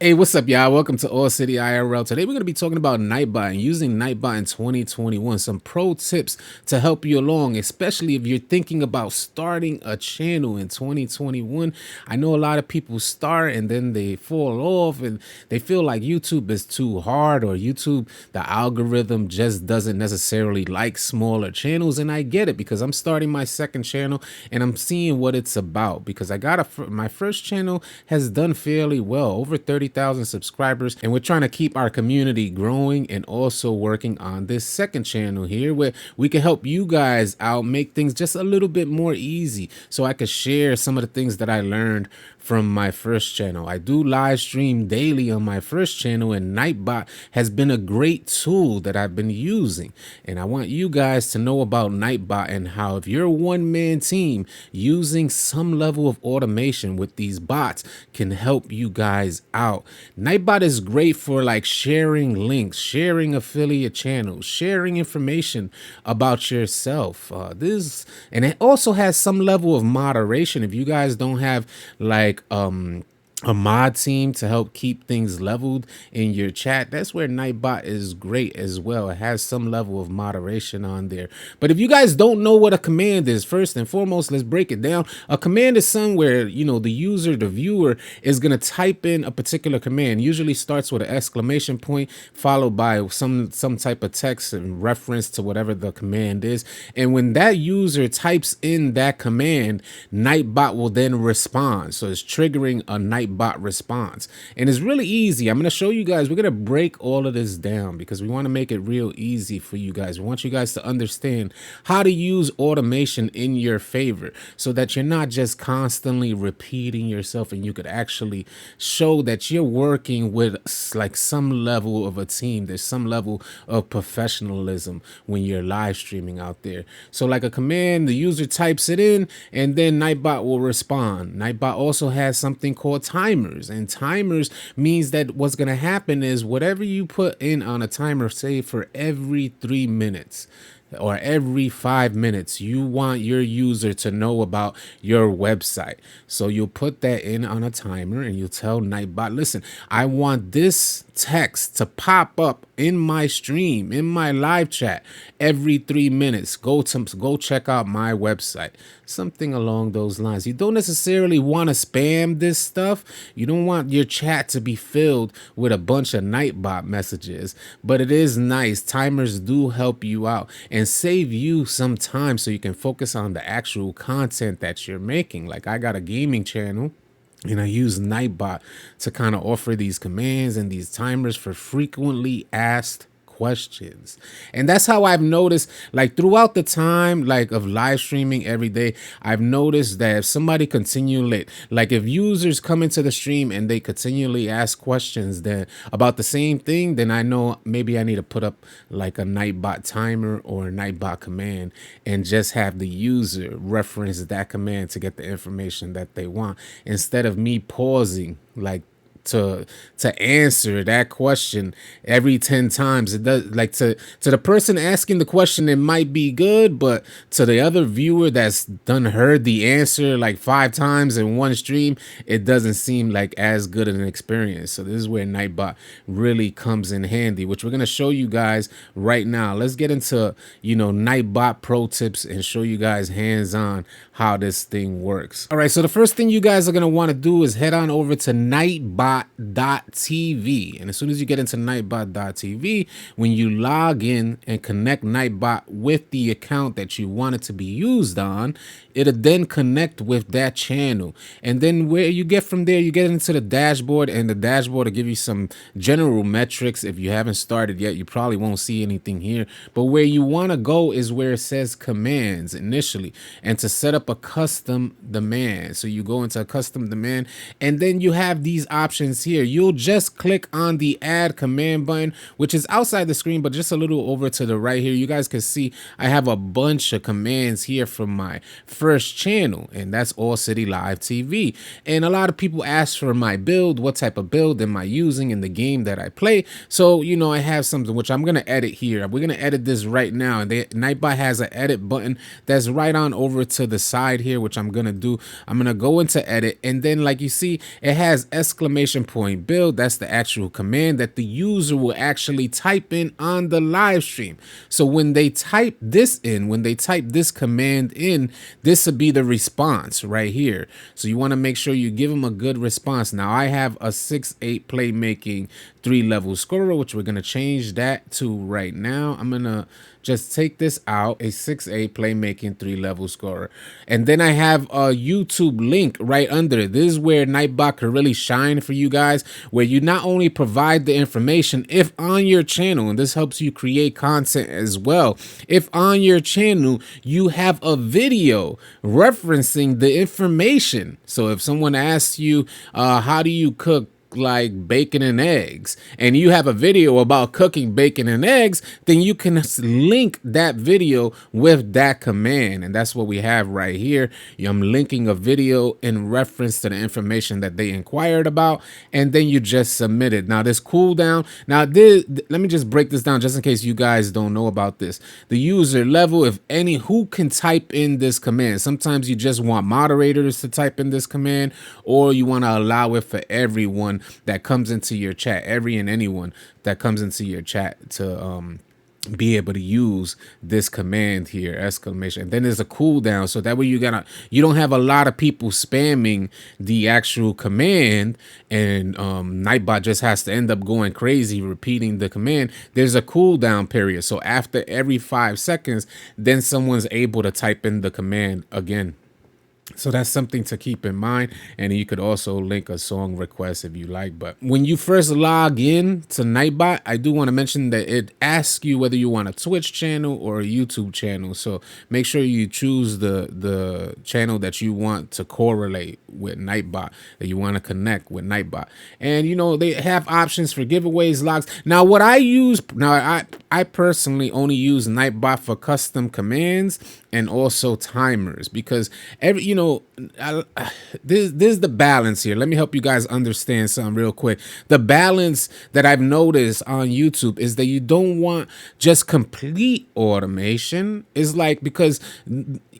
Hey, what's up, y'all? Welcome to All City IRL. Today, we're going to be talking about Nightbot and using Nightbot in 2021. Some pro tips to help you along, especially if you're thinking about starting a channel in 2021. I know a lot of people start and then they fall off and they feel like YouTube is too hard, or YouTube, the algorithm just doesn't necessarily like smaller channels. And I get it, because I'm starting my second channel and I'm seeing what it's about, because I got my first channel has done fairly well, over 30,000 subscribers, and we're trying to keep our community growing and also working on this second channel here where we can help you guys out, make things just a little bit more easy, so I could share some of the things that I learned from my first channel. I do live stream daily on my first channel, and Nightbot has been a great tool that I've been using. And I want you guys to know about Nightbot and how, if you're a one-man team, using some level of automation with these bots can help you guys out. Nightbot is great for like sharing links, sharing affiliate channels, sharing information about yourself. And it also has some level of moderation. If you guys don't have like a mod team to help keep things leveled in your chat, that's where Nightbot is great as well. It has some level of moderation on there. But if you guys don't know what a command is, first and foremost, let's break it down. A command is somewhere, the user, the viewer, is going to type in a particular command. Usually starts with an exclamation point followed by some type of text in reference to whatever the command is. And when that user types in that command, Nightbot will then respond. So it's triggering a Nightbot response, and it's really easy. I'm going to show you guys. We're going to break all of this down because we want to make it real easy for you guys. We want you guys to understand how to use automation in your favor, so that you're not just constantly repeating yourself, and you could actually show that you're working with like some level of a team. There's some level of professionalism when you're live streaming out there. So like a command, the user types it in and then Nightbot will respond. Nightbot also has something called timers, and timers means that what's going to happen is whatever you put in on a timer, say for every 3 minutes or every 5 minutes, you want your user to know about your website. So you'll put that in on a timer and you'll tell Nightbot, listen, I want this text to pop up in my stream, in my live chat every 3 minutes. Go check out my website. Something along those lines. You don't necessarily want to spam this stuff. You don't want your chat to be filled with a bunch of Nightbot messages, but it is nice. Timers do help you out and save you some time so you can focus on the actual content that you're making. Like, I got a gaming channel and I use Nightbot to kind of offer these commands and these timers for frequently asked questions. And that's how I've noticed, like throughout the time like of live streaming every day, I've noticed that if somebody continually, like if users come into the stream and they continually ask questions then about the same thing, then I know maybe I need to put up like a Nightbot timer or a Nightbot command and just have the user reference that command to get the information that they want, instead of me pausing like to answer that question every 10 times. It does, like, to the person asking the question, it might be good, but to the other viewer that's done heard the answer like 5 times in one stream, it doesn't seem like as good an experience. So this is where Nightbot really comes in handy, which we're going to show you guys right now. Let's get into Nightbot pro tips and show you guys hands-on how this thing works. All right, so the first thing you guys are going to want to do is head on over to Nightbot.tv. And as soon as you get into Nightbot.tv, when you log in and connect Nightbot with the account that you want it to be used on, it'll then connect with that channel. And then where you get from there, you get into the dashboard, and the dashboard will give you some general metrics. If you haven't started yet, you probably won't see anything here. But where you want to go is where it says commands initially, and to set up a custom demand. So you go into a custom demand, and then you have these options here. You'll just click on the add command button, which is outside the screen, but just a little over to the right here. You guys can see I have a bunch of commands here from my first channel, and that's All City Live TV. And a lot of people ask for my build. What type of build am I using in the game that I play? So I have something which I'm gonna edit here. We're gonna edit this right now, and Nightbot has an edit button that's right on over to the side here, which I'm gonna do. I'm gonna go into edit, and then like you see, it has exclamation exclamation point build. That's the actual command that the user will actually type in on the live stream. So when they type this in, when they type this command in, this will be the response right here. So you want to make sure you give them a good response. Now I have a 6-8 playmaking 3-level scorer, which we're going to change that to right now. I'm going to just take this out, a 6-8 playmaking 3-level scorer. And then I have a YouTube link right under it. This is where Nightbot can really shine for you guys, where you not only provide the information, if on your channel, and this helps you create content as well, if on your channel you have a video referencing the information. So if someone asks you, how do you cook like bacon and eggs, and you have a video about cooking bacon and eggs, then you can link that video with that command. And that's what we have right here. I'm linking a video in reference to the information that they inquired about, and then you just submit it. Now this cooldown, now let me just break this down just in case you guys don't know about this. The user level, if any, who can type in this command. Sometimes you just want moderators to type in this command, or you want to allow it for everyone that comes into your chat, every and anyone that comes into your chat to be able to use this command here, exclamation. And then there's a cooldown, so that way you don't have a lot of people spamming the actual command, and Nightbot just has to end up going crazy repeating the command. There's a cooldown period, so after every 5 seconds, then someone's able to type in the command again. So that's something to keep in mind. And you could also link a song request if you like. But when you first log in to Nightbot, I do want to mention that it asks you whether you want a Twitch channel or a YouTube channel. So make sure you choose the channel that you want to correlate with Nightbot, that you want to connect with Nightbot. And, you know, they have options for giveaways, logs. Now, what I use, I personally only use Nightbot for custom commands and also timers, because this is the balance here. Let me help you guys understand something real quick. The balance that I've noticed on YouTube is that you don't want just complete automation. It's like, because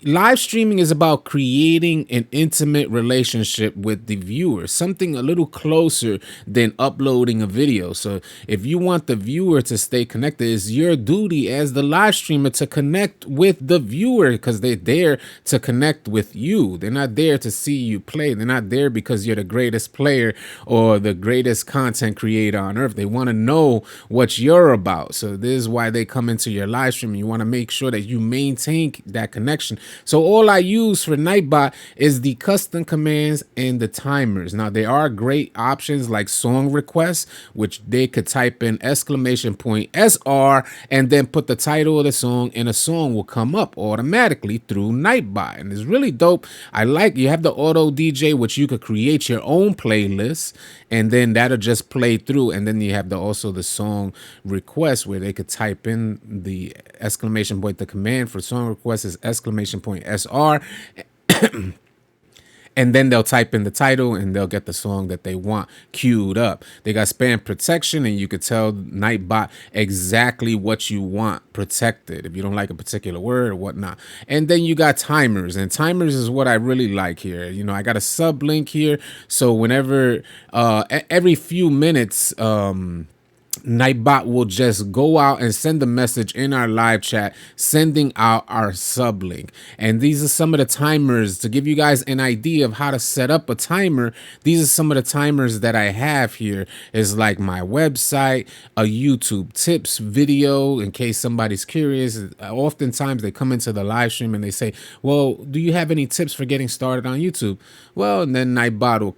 live streaming is about creating an intimate relationship with the viewer, something a little closer than uploading a video. So if you want the viewer to stay connected, it's your duty as the live streamer to connect with the viewer, because they're there to connect with you. They're not there to see you play. They're not there because you're the greatest player or the greatest content creator on earth. They want to know what you're about. So this is why they come into your live stream. You want to make sure that you maintain that connection. So all I use for Nightbot is the custom commands and the timers. Now there are great options like song requests, which they could type in exclamation point SR and then put the title of the song, and a song will come up automatically through Nightbot. And it's really dope. I like, you have the auto DJ, which you could create your own playlist, and then that'll just play through. And then you have also the song request, where they could type in the exclamation point. The command for song request is exclamation point SR. And then they'll type in the title and they'll get the song that they want queued up. They got spam protection, and you could tell Nightbot exactly what you want protected if you don't like a particular word or whatnot. And then you got timers, and timers is what I really like here. You know, I got a sub link here. So whenever, every few minutes, Nightbot will just go out and send a message in our live chat, sending out our sub link. And these are some of the timers to give you guys an idea of how to set up a timer. These are some of the timers that I have here. Is like my website, a YouTube tips video, in case somebody's curious. Oftentimes they come into the live stream and they say, well, do you have any tips for getting started on YouTube? Well, and then Nightbot will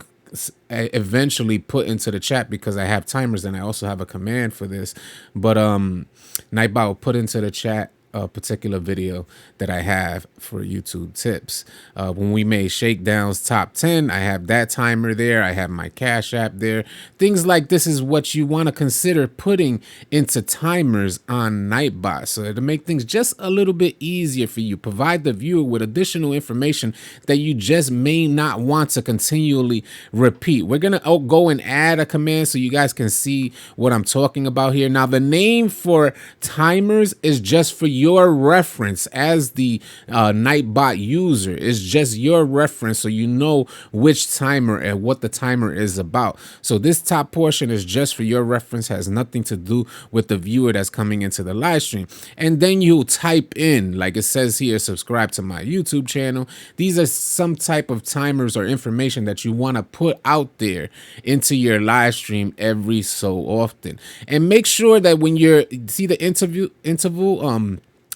eventually put into the chat, because I have timers and I also have a command for this. But Nightbot will put into the chat a particular video that I have for YouTube tips. When we made Shakedown's top 10, I have that timer there. I have my Cash App there. Things like this is what you want to consider putting into timers on Nightbot, so to make things just a little bit easier for you. Provide the viewer with additional information that you just may not want to continually repeat. We're going to go and add a command so you guys can see what I'm talking about here. Now, the name for timers is just for you your reference as the Nightbot user. It's just your reference, so you know which timer and what the timer is about. So this top portion is just for your reference, has nothing to do with the viewer that's coming into the live stream. And then you type in, like it says here, subscribe to my YouTube channel. These are some type of timers or information that you want to put out there into your live stream every so often. And make sure that when you're see the interval,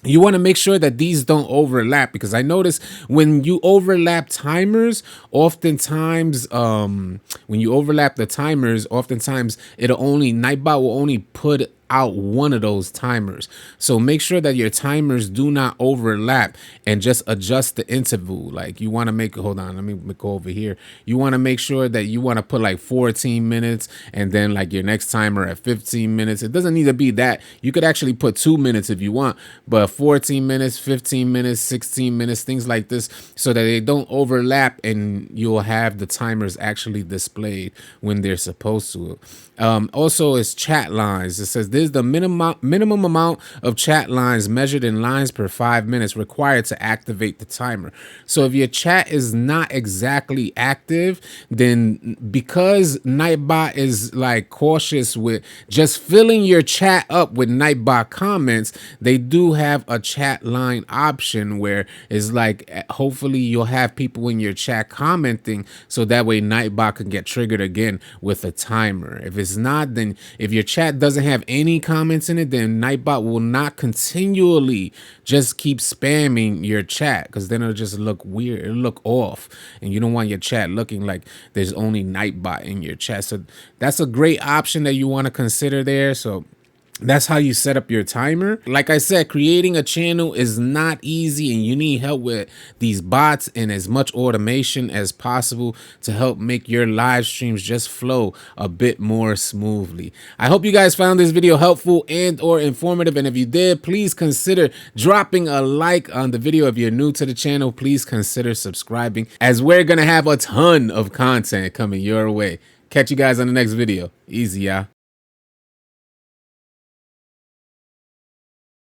you want to make sure that these don't overlap, because I notice when you overlap timers, oftentimes when you overlap the timers, oftentimes Nightbot will only put out one of those timers. So make sure that your timers do not overlap, and just adjust the interval. Like you want to make, hold on, let me go over here. You want to make sure that you want to put like 14 minutes and then like your next timer at 15 minutes. It doesn't need to be that. You could actually put 2 minutes if you want, but 14 minutes, 15 minutes, 16 minutes, things like this, so that they don't overlap and you'll have the timers actually displayed when they're supposed to. Also, it's chat lines. It says there's the minimum amount of chat lines measured in lines per 5 minutes required to activate the timer. So if your chat is not exactly active, then because Nightbot is like cautious with just filling your chat up with Nightbot comments, they do have a chat line option where it's like hopefully you'll have people in your chat commenting, so that way Nightbot can get triggered again with a timer. If it's not, then if your chat doesn't have any comments in it, then Nightbot will not continually just keep spamming your chat, because then it'll just look weird, it'll look off, and you don't want your chat looking like there's only Nightbot in your chat. So that's a great option that you want to consider there. So that's how you set up your timer. Like I said, creating a channel is not easy, and you need help with these bots and as much automation as possible to help make your live streams just flow a bit more smoothly. I hope you guys found this video helpful and or informative, and if you did, please consider dropping a like on the video. If you're new to the channel, please consider subscribing, as we're gonna have a ton of content coming your way. Catch you guys on the next video. Easy, y'all.